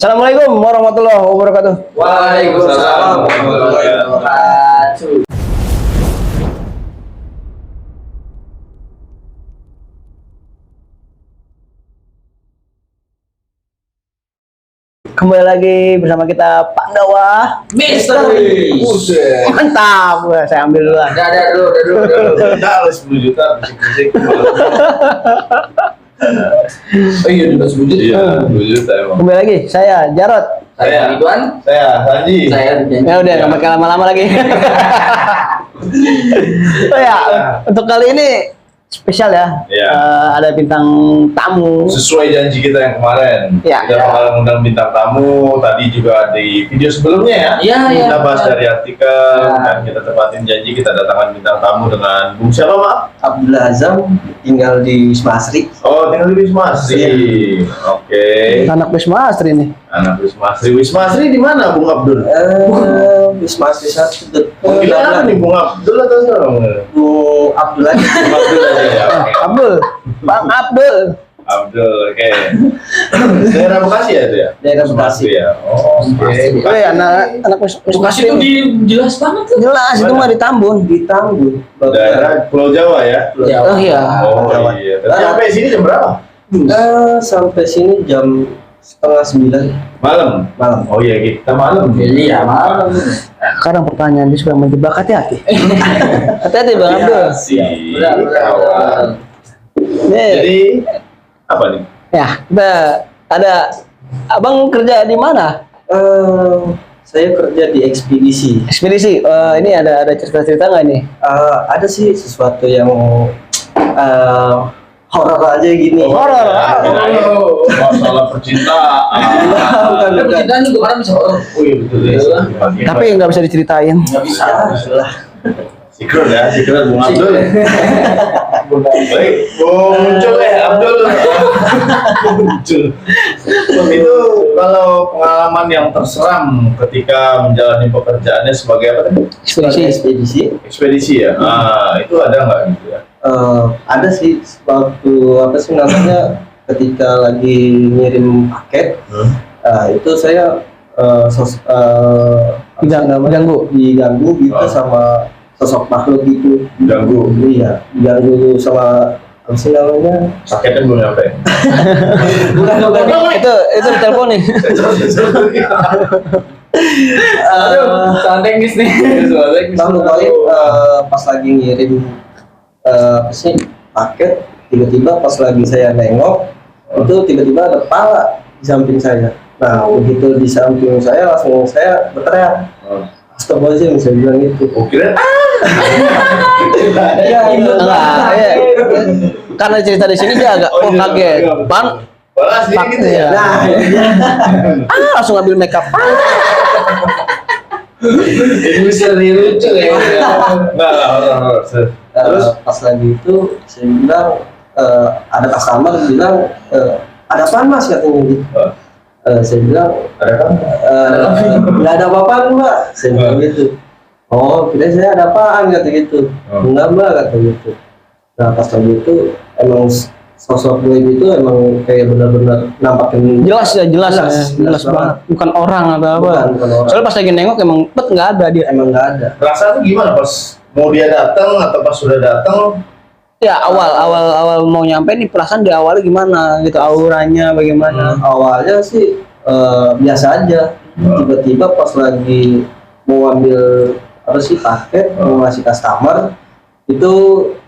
Assalamualaikum warahmatullahi wabarakatuh. Waalaikumsalam warahmatullahi wabarakatuh. Kembali lagi bersama kita Pandawa Misteri. Mantap, saya ambil duluan. Ada dulu. Harus 10 juta bisik-bisik. Oh iya, udah 10 juta. Iya, 10 juta emang. Kembali lagi, saya Jarot. Saya Ridwan. Saya Sanji. Saya Ridwan. Ya udah, nggak pakai lama-lama lagi. Oh ya, untuk kali ini spesial ya. Iya. Ada bintang tamu. Sesuai janji kita yang kemarin. Iya. Kita bakal undang bintang tamu. Tadi juga di video sebelumnya ya. Iya. Kita bahas Iya. dari artikel Iya. dan kita tepatin janji kita datangkan bintang tamu dengan Bung siapa, Pak? Abdullah Azam tinggal di Wisma Asri. Oh, tinggal di Wisma Asri. Oke. Anak Wisma Asri nih. Anak Wisma Asri. Wisma Asri di mana, Bung Abdul? Wisma Asri 1 Kita apa nih, Bung Abdul atau siapa? Bu Abdullah. Bung Abdul aja ya. Oke. Abdul, Bang Abdul. Abdul, oke. Daerah Bekasi ya itu ya? Daerah Wisma Bekasi. Asri ya. Oh, oke. Oh ya, anak Wisma Bekasi Asri. itu jelas banget tuh. Jelas itu mah di Tambun. Di Tambun. Daerah Pulau Jawa ya? Ya. Oh iya. Oh Jawa. iya. Tapi sampai sini jam berapa? Sampai sini jam 8:30 Malam. malam. Oh iya kita malam. Iya, malam. Sekarang pertanyaan dia suka menjebak, hati-hati. Hati-hati Bang Abdul. Si Benar. kawan. Nih, Jadi apa nih? ya kita ada abang kerja di mana? Saya kerja di ekspedisi. Ekspedisi. Ini ada cerita-cerita nggak nih? Ada sih sesuatu yang horor aja gini. Horor. Oh, masalah percintaan. Bukan. Percintaan juga kadang bisa horor. Oh iya betul ya. Tapi nggak bisa diceritain. Nggak bisa. Lah. Secret ya, secret Bung Abdul. Baik, Bung Muncul Abdul. Muncul. Itu kalau pengalaman yang terseram ketika menjalani pekerjaannya sebagai apa tadi? Ekspedisi. Ekspedisi ya. Nah, itu ada nggak gitu ya? Ada sih waktu apa sih namanya ketika lagi ngirim paket itu saya Diganggu. diganggu gitu Oh. sama sosok makhluk gitu. Ganggu. Iya, diganggu sama apa sih namanya? Sakitnya belum nyampe. Bukan. Itu di telepon nih. Santai nih. Satu kali pas lagi ngirim apa sih paket, tiba-tiba pas lagi saya nengok itu tiba-tiba ada kepala di samping saya. Nah begitu di samping saya langsung saya berteriak, astagfirullahaladzim, saya bilang gitu. Oh kira Iya, Enggak, ya. Karena cerita di sini dia agak kaget. Bang, Balas dia gitu ya. Nah, langsung ambil makeup. Ini misteri lucu ya. Enggak lah, terus pas lagi itu saya bilang ada customer bilang ada apaan mas katanya gitu. Saya bilang ada kan? nggak ada apa-apaan mbak, saya bilang gitu. Oh kira saya ada apaan kata gitu. Enggak mbak kata gitu. Nah pas lagi itu emang sosok gue itu emang kayak benar-benar nampakin Jelas ya, jelas Jelas banget. Bukan orang atau apa. Bukan orang. Soalnya pas lagi nengok emang nggak ada dia. emang nggak ada. Rasa tuh gimana pas mau dia datang atau pas sudah datang? Ya awal mau nyampe nih perasaan di awalnya gimana gitu, auranya bagaimana? Awalnya sih biasa aja. Tiba-tiba pas lagi mau ambil apa sih paket mau ngasih customer itu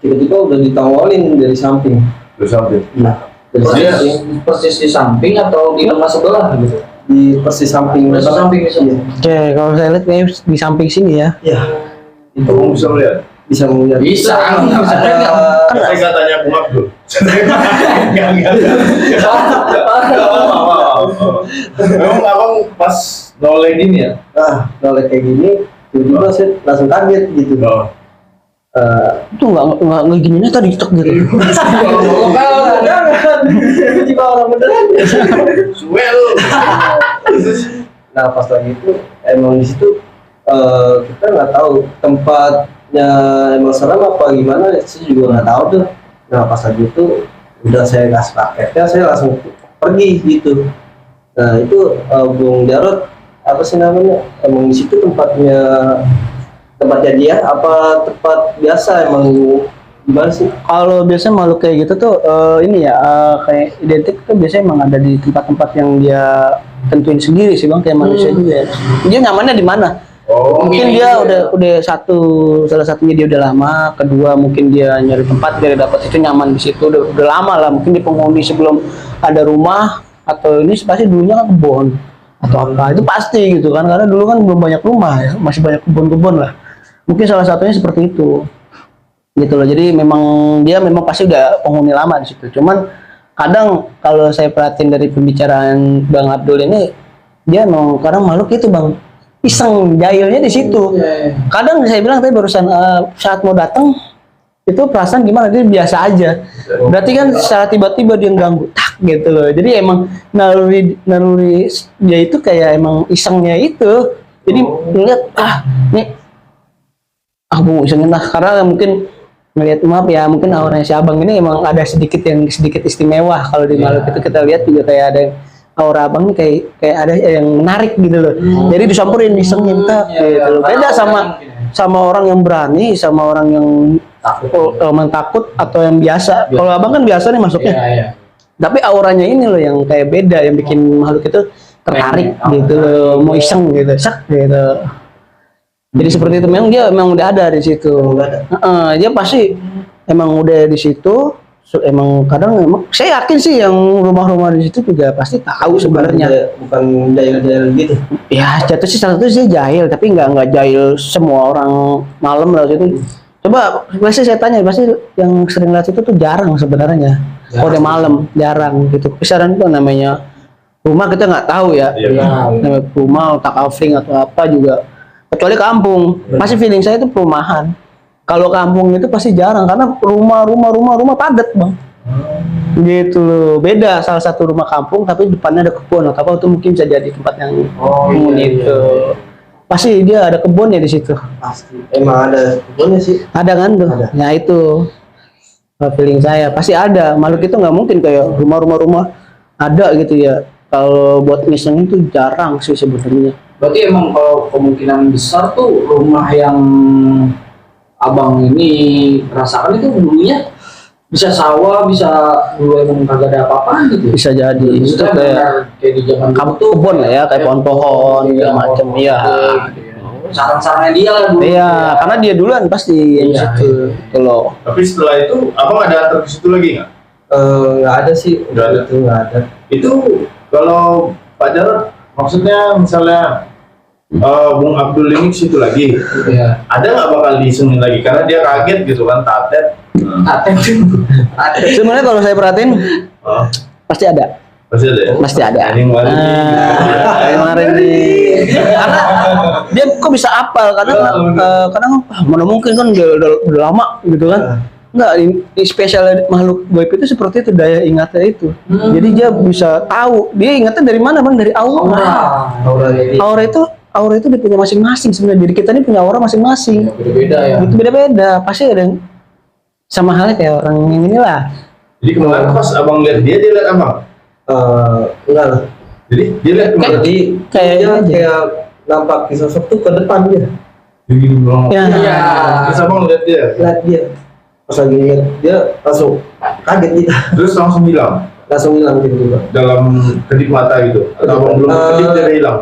tiba-tiba udah ditongolin dari samping. Terus sampai. Iya. Dari Persis. samping Persis di samping atau di tengah sebelah gitu. di persis samping. Persis samping bisa. Oke, kalau saya lihat kayaknya di samping sini ya. Ya itu Kamu bisa melihat? bisa melihat. Bisa. Bisa. Saya nggak tanya Bung Abdul. Enggak. Memang abang pas noleh gini ya? Nah kalau kayak gini tiba-tiba saya langsung kaget gitu. Itu nggak gininya tadi tek gitu. Tiba-tiba orang beneran. Suwe lu. Nah pas lagi itu emang di situ kita nggak tahu tempatnya emang serem apa gimana, saya juga nggak tahu tuh. Nah pas lagi itu udah saya kasih paketnya, saya langsung pergi gitu. Nah itu Bung Jarod apa sih namanya? Emang di situ tempatnya dia apa tempat biasa emang gimana sih? Kalau biasanya makhluk kayak gitu tuh ini ya kayak identik tuh biasanya emang ada di tempat-tempat yang dia tentuin sendiri sih bang, kayak manusia juga. Dia nyamannya di mana? Oh, Mungkin dia udah salah satunya dia udah lama, kedua mungkin dia nyari tempat dia dapat itu nyaman di situ udah lama lah, mungkin di penghuni sebelum ada rumah atau ini pasti dulunya kan kebun atau apa itu pasti gitu kan, karena dulu kan belum banyak rumah ya, masih banyak kebun-kebun lah, mungkin salah satunya seperti itu gitu loh. Jadi dia memang pasti udah penghuni lama di situ. Cuman kadang kalau saya perhatiin dari pembicaraan Bang Abdul ini, dia memang kadang makhluk itu bang iseng jahilnya di situ. Kadang saya bilang tadi barusan saat mau datang itu perasaan gimana, dia biasa aja. Berarti kan secara tiba-tiba dia ganggu tak gitu loh. Jadi emang naluri dia itu kayak emang isengnya itu. Jadi ngeliat nih aku mau isengin lah, karena mungkin ngelihat maaf ya, mungkin auranya si abang ini emang ada sedikit istimewa. Kalau di makhluk itu kita lihat juga kayak ada aura abang ini kayak ada yang menarik gitu loh. Jadi disamperin disengin gitu loh. Beda sama orang yang berani, sama orang yang takut atau yang biasa. Kalau abang kan biasa nih masuknya. Tapi auranya ini loh yang kayak beda, yang bikin makhluk itu tertarik gitu loh, mau iseng gitu, sak gitu. Jadi seperti itu, memang udah ada di situ. Dia pasti emang udah di situ. Emang kadang saya yakin sih yang rumah-rumah di situ juga pasti tahu sebenarnya. Bukan jahil-jahil gitu. Ya jatuh sih salah satu sih jahil, tapi nggak jahil semua orang malam lah itu. Coba pasti saya tanya, pasti yang sering lihat itu tuh jarang sebenarnya. Kalau udah malam jarang gitu. Kisaran itu namanya rumah kita nggak tahu ya. Namanya rumah otak kafling atau apa juga. Kecuali kampung, pasti feeling saya itu perumahan. Kalau kampung itu pasti jarang karena rumah padat bang. Gitu loh. Beda salah satu rumah kampung tapi depannya ada kebun atau apa, itu mungkin bisa jadi tempat yang penghuni itu. Pasti dia ada kebunnya di situ. Pasti. Emang ada kebunnya sih. Ada kan tuh. Ada. Ya itu feeling saya pasti ada. Makhluk itu nggak mungkin kayak rumah ada gitu ya. Kalau buat ngiseng itu jarang sih sebenarnya. Berarti emang kalau kemungkinan besar tuh rumah yang abang ini rasakan itu dulunya bisa sawah, bisa dulu emang kagak ada apa-apa gitu. Bisa jadi itu kayak di zaman dulu tuh kebun lah ya, kayak pohon-pohon segala macam ya. Sarang-sarangnya dia lah dulu. Iya, karena dia duluan pasti yang situ. Gitu loh. Tapi setelah itu abang ada antar ke situ lagi nggak? Nggak ada sih. Nggak ada. Itu nggak ada. Itu kalau Pak Jarod maksudnya misalnya Bung Abdul ini ke situ lagi, ada nggak bakal disengin lagi karena dia kaget gitu kan, tatet. Sebenarnya kalau saya perhatiin pasti ada. Pasti ada ya? Pasti ada. Ini Kemarin nih. Karena dia kok bisa apal, kadang mana mungkin kan udah lama gitu kan. Enggak, di spesial makhluk gaib itu seperti itu, daya ingatnya itu. Jadi dia bisa tahu, dia ingatnya dari mana bang? Dari aura. Aura itu dia punya masing-masing sebenarnya. Diri kita ini punya aura masing-masing. Beda-beda ya. Itu beda-beda. Pasti ada yang sama halnya kayak orang yang inilah. Jadi kemarin pas abang lihat dia lihat abang. Enggak lah. Jadi dia lihat Jadi kayak nampak di sosok tuh ke depan dia. Jadi gini bang. Ya. Terus abang lihat dia. Lihat dia. Pas lagi lihat dia langsung kaget kita. Terus langsung hilang Langsung hilang tiba-tiba. dalam kedip mata gitu. Atau abang belum kedip dia hilang.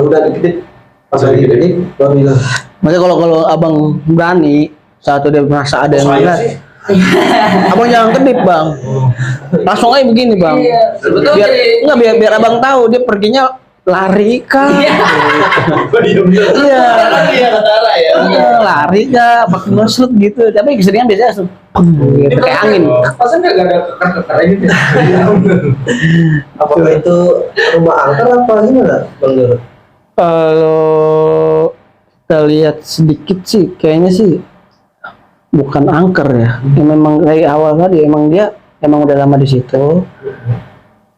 Udah dikedip. Pas lagi dikedip baru hilang. Makanya kalau abang berani saat dia merasa ada yang Saya lihat, sih. abang jangan kedip bang, langsung aja begini bang. Biar abang tahu dia perginya lari kah? Iya. Lari kah? Pakai nusuk gitu. Tapi keseringan biasanya langsung gitu, kayak angin. Pasan nggak ada kekar-kekar gitu. Apakah itu rumah angker apa gimana bang Jarod? Kalau kita lihat sedikit sih, kayaknya sih bukan angker ya. Memang dari awal tadi emang dia udah lama di situ.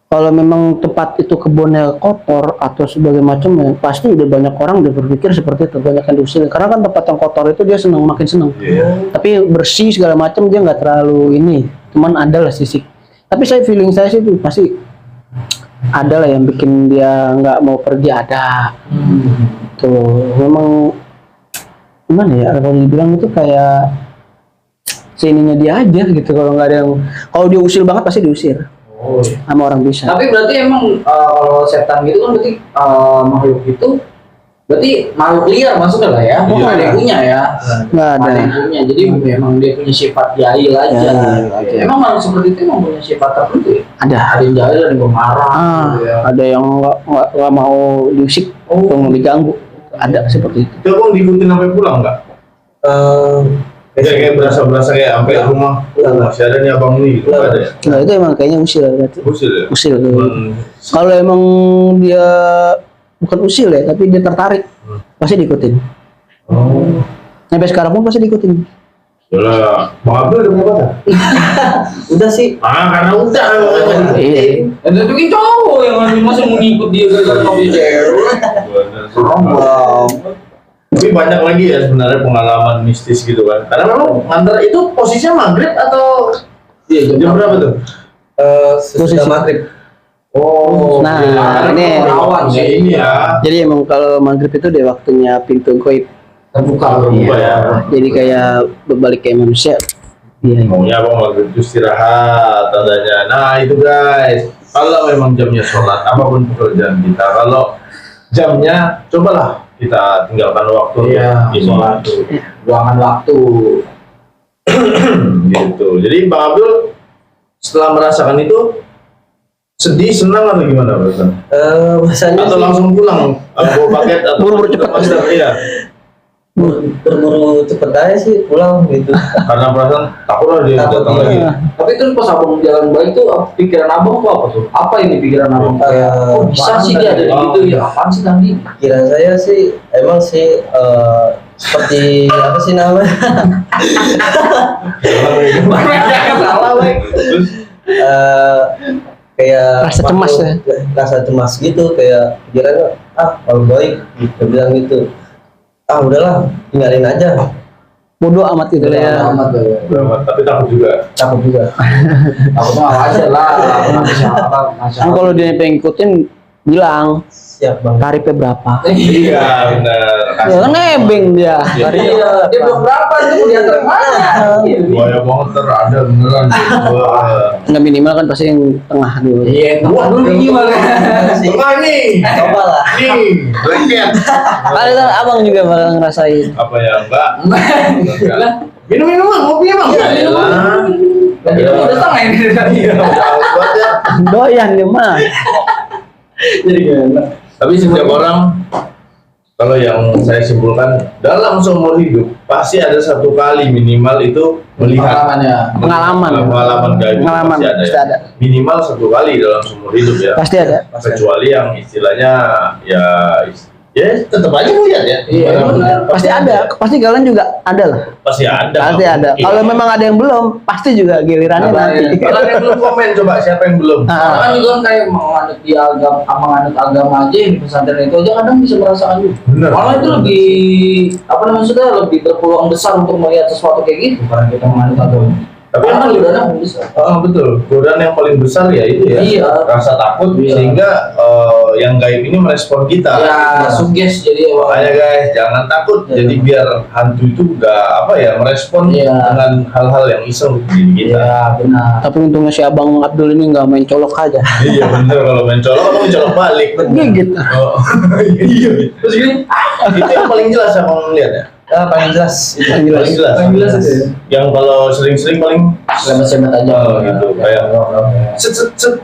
Kalau memang tempat itu kebunnya kotor atau sebagai macamnya, pasti udah banyak orang udah berpikir seperti itu, banyak yang diusir. Karena kan tempat yang kotor itu dia makin seneng. Tapi bersih segala macam dia nggak terlalu ini, cuman ada lah sisi. Tapi feeling saya sih itu pasti ada lah yang bikin dia nggak mau pergi, ada. Tuh, memang gimana ya, kalau dibilang itu kayak sininya dia aja gitu. Kalau nggak ada yang, kalau dia usil banget pasti diusir Oh, iya. sama orang bisa. Tapi berarti emang kalau setan gitu kan berarti makhluk itu berarti makhluk liar maksudnya lah ya, bukan ada yang punya ya. Nggak ada. Ada yang punya, jadi memang dia punya sifat jahil aja. Jahil aja. Emang makhluk seperti itu emang punya sifat tertentu ya? Ada. Ada yang jahil, ada yang pemarah. gitu ya. Ada yang nggak mau diusik, atau mau diganggu. Ada seperti itu. Itu Bang diikutin sampai pulang nggak? Kayak berasa kayak sampai rumah, masih ada nih abang ini gitu, nggak ada ya? Nah itu emang kayaknya usil berarti. Usil ya? Usil. Hmm. Kalau emang dia bukan usil ya, tapi dia tertarik, pasti diikutin. Oh. Sampai sekarang pun pasti diikutin. Yalah, Bang Abdul udah berapa? Udah sih. Karena udah. Iya. Ada tuh cowok yang masih mau ngikut dia gara-gara mau dia cewek. Wow. Tapi banyak lagi ya sebenarnya pengalaman mistis gitu kan. Karena memang ngantar itu posisinya maghrib atau Iya, jam berapa tuh? Sesudah Posisi. maghrib. Oh, Nah, iya. Karena ini. perawan sih ini ya. Jadi emang kalau maghrib itu dia waktunya pintu goib. Terbuka. Terbuka ya. Jadi kayak berbalik kayak manusia. Iya. Maunya abang maghrib itu istirahat tandanya. Nah itu guys, kalau memang jamnya sholat apapun pekerjaan kita, kalau jamnya cobalah kita tinggalkan waktu Iya, ini. sholat tuh. Luangan waktu. Gitu. Jadi Bang Abdul setelah merasakan itu sedih, senang atau gimana perasaan? Bahasanya Atau sih langsung pulang? Bawa paket atau Buru-buru cepet. Master, iya. berburu cepet aja sih pulang gitu. Karena perasaan takut lah dia Takut, datang lagi. iya. Tapi terus pas abang jalan balik tuh pikiran abang tuh apa tuh? Apa ini pikiran abang? Kayak, oh bisa sih dia ada di gitu ya? Apaan sih tadi? Pikiran saya sih emang sih seperti apa sih namanya? Salah, Bang. Terus Kayak Rasa cemas ya? Rasa cemas gitu, kayak pikirannya kalau baik gitu, bilang gitu. Udahlah, tinggalin aja. Bodoh amat gitu lah ya. Amat tuh. tapi takut juga. Takut juga. Aku mah wajar lah. Kan kalau dia pengen ngikutin, bilang Siap bang. tarifnya berapa. Iya benar. Ya kan nebeng dia. Tarifnya. Iya, dia belum berapa itu mau diantar mana? Buaya banget ada beneran. Wah. Nggak minimal kan pasti yang tengah dulu. Iya, tengah dulu gimana? Tengah nih. Coba lah. Nih, lengket. Kali kan abang juga bakal ngerasain. Apa ya, Mbak? Minum Bang, kopinya Bang. Iya, minum. Lagi udah setengah ini tadi. Iya, buat ya. Doyan dia mah. Jadi gimana? Tapi setiap orang, kalau yang saya simpulkan dalam seumur hidup pasti ada satu kali minimal itu melihat pengalaman gaib, Pengalaman pasti ada, pasti ya. ada. Minimal satu kali dalam seumur hidup ya. Pasti ada. Kecuali yang istilahnya ya tetap aja melihat ya. Iya, benar. Pasti ada. Pasti kalian juga ada lah. Pasti ada. Pasti nggak ada. mungkin. Kalau memang ada yang belum, pasti juga gilirannya nanti. Kalau yang belum komen coba siapa yang belum? Karena kan juga kan kayak menganut agama aja di pesantren itu aja kadang bisa merasakan juga. Benar. Malah itu lebih apa namanya sudah lebih berpeluang besar untuk melihat sesuatu kayak gitu karena kita menganut agama. Tapi Karena yang godaan yang besar. betul. Godaan yang paling besar ya itu ya. Iya. Rasa takut Iya. sehingga yang gaib ini merespon kita. Ya, suges jadi Makanya guys, jangan takut. Iya. Jadi biar hantu itu nggak merespon Iya. dengan hal-hal yang iseng di diri kita. ya benar. Tapi untungnya si Abang Abdul ini nggak main colok aja. Iya bener, kalau mencolok kamu mencolok balik. Gigit. Oh, iya. Terus gini, itu yang paling jelas yang kamu lihat ya. Paling jelas. Yang jelas. Paling jelas. Paling jelas itu ya. Yang kalau sering-sering paling Semet-semet aja. gitu, kayak set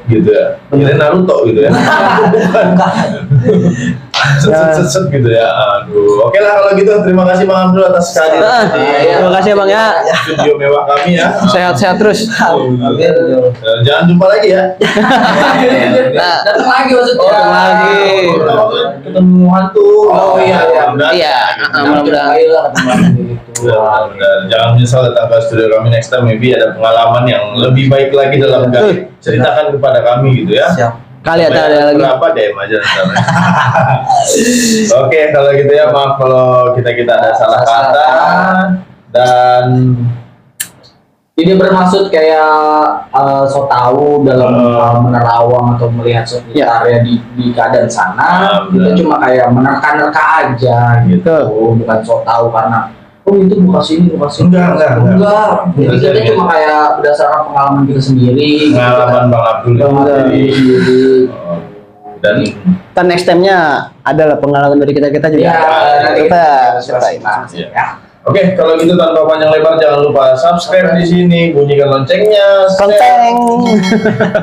gitu ya. Kirain Naruto gitu ya. Bukan. Set gitu ya. Aduh. Oke lah kalau gitu, terima kasih Bang Abdul atas kehadiran di Terima kasih Bang ya. studio mewah kami ya. Sehat-sehat terus. Amin. Jangan jumpa lagi ya. Nah, Datang lagi maksudnya. Oh, datang lagi. Ketemu hantu. Oh, iya. Iya, mudah-mudahan. Ayolah ketemu lagi gitu. Benar. Jangan menyesal datang ke studio kami next time, maybe ada pengalaman yang lebih baik lagi dalam gaib. Ceritakan kepada kami gitu ya. Siap. Kali ada lagi. Kenapa DM aja ntar. Oke, kalau gitu ya, maaf kalau kita ada salah kata dan Ini bermaksud kayak so tahu dalam menerawang atau melihat sekitarnya di keadaan sana. Kita cuma kayak menerka-nerka aja gitu, bukan so tahu karena itu buka sini. Enggak. Jadi kita cuma kayak berdasarkan pengalaman kita sendiri. Pengalaman Bang Abdul sendiri. Dan next time-nya adalah pengalaman dari kita juga. Ya, kita ceritain. ya. Oke, kalau gitu tanpa panjang lebar jangan lupa subscribe di sini, bunyikan loncengnya, Konteng.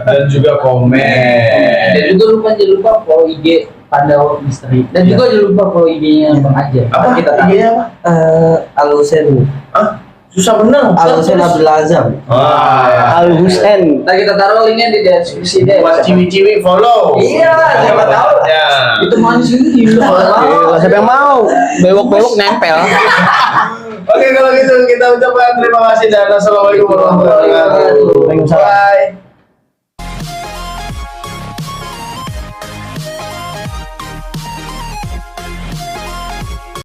dan juga komen. Dan juga jangan lupa follow IG Pandawa Misteri. Dan juga jangan lupa follow IG-nya Bang Aja. Apa Kita IG-nya apa? Al-Husain. Susah bener. Al-Husain Abdul Azam. Al Husain. Nah, kita taruh linknya di deskripsi deh. Buat ciwi-ciwi follow. Iya, siapa tahu. Ya. Itu manis itu. Gila, siapa yang mau? Bewok-bewok nempel. Oke, kalau gitu kita ucapkan terima kasih dan assalamualaikum warahmatullahi wabarakatuh. Waalaikumsalam. Bye.